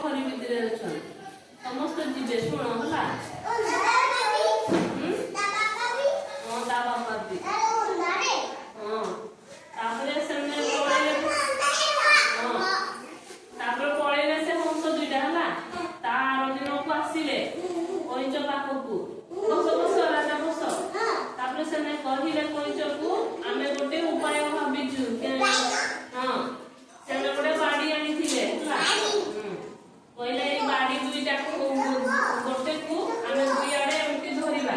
पोखरी भितर अछन समस्त जीवे सुन होला ता बापा भी हां तापरे सेने पळेले तापरे पळेले से हंस दुइटा होला तार दिन को आसीले कोइच पाखकू बस बस राजा बस तापरे सेने कहिले कोइच को आमे गोटे उपाय भाबिजु के हां सेने गोटे बाड़ी आनी थिले होला पहिले ए बाड़ी दुइटा को गोटे को आमे दुइआडे एमति धरिबा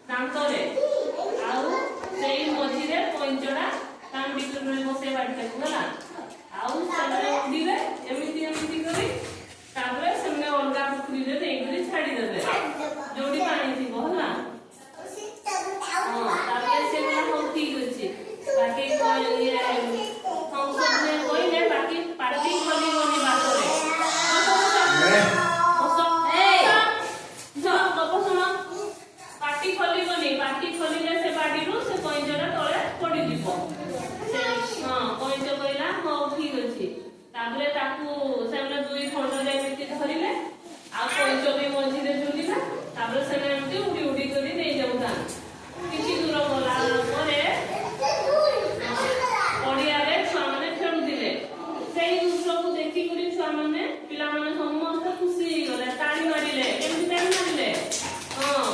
दांतरे आउ सेई मझिरे कोइचडा कांडी करे बसे बाड़ी को होला आउ सेने उडीरे एमिति करी तापरे सेने अलगा पुखरी रे नेइकरी छाडी देबे जोडी पानी थी होला हां तापरे से बोला हो ठीक अछि बाकी कोइ ये हम सब ने कोइले बाकी पार्टी खोली बनी बातरे पार्टी खोलिले से बाड़ी रो से कोइजरा तळे पड़ी दिबो से हां कोइज कइला हो ठीक अछि ताबले ताकू सेमने दुई खंड रे मिति धरिले आ कोइज भी मझी रे झुलिला ताबले सेने एमति उडी उडी करी नै जाउता किछि दूर गला परे पडिया रे छुआ माने खेलु दिले सेई दूसरो को देखि करी छुआ माने पिला माने समस्त खुशी गले ताली मारिले एमति ताली मारिले हां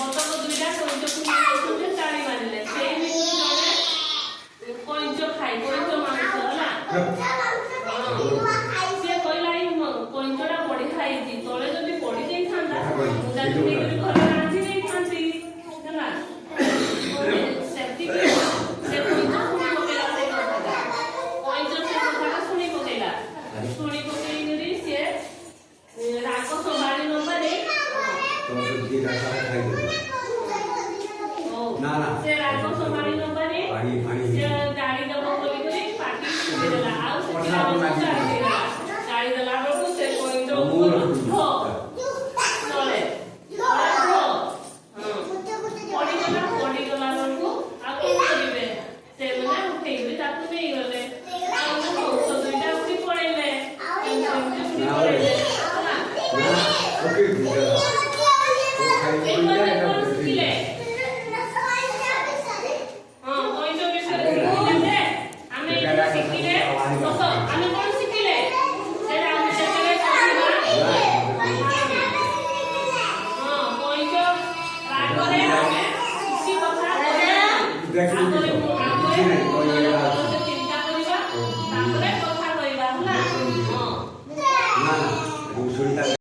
बतक दुइटा कोइच कुनी ताली मारिले सेई मिति जने कोइच खाइ कोइच मांस होला से कोइला इ कोइचडा पडी खाइ दी तळे जदी पडी जाई थांदा दादी नेकरी घर रांधी नै थांती होला सेफ्टी के से कोइच सुनी पकेला से कथा कोइच से कथा सुनी पकेला सुनी पकेई गरी से राग संभाळी न पारे तो दी रासा खाइ दे ना ना से राग संभाळी न पारे पानी से गाड़ी दब बोली करी पार्टी दे देला आ से गाड़ी देला रो से कोइच ऊपर हो चले पड़ी गला को आ को करिवे से माने उठेइबे ताकू नै गले आ हंस दुइटा उठी पड़ेले उठी पड़ेले होला ओके बुझा तो खाइ एक बार सिले हां कोई जो विषय बोलते हमें सिखिले तो हमें कोन सिखिले से हम चले कहिबा हां कोई जो राग करे हमें किसी कथा देख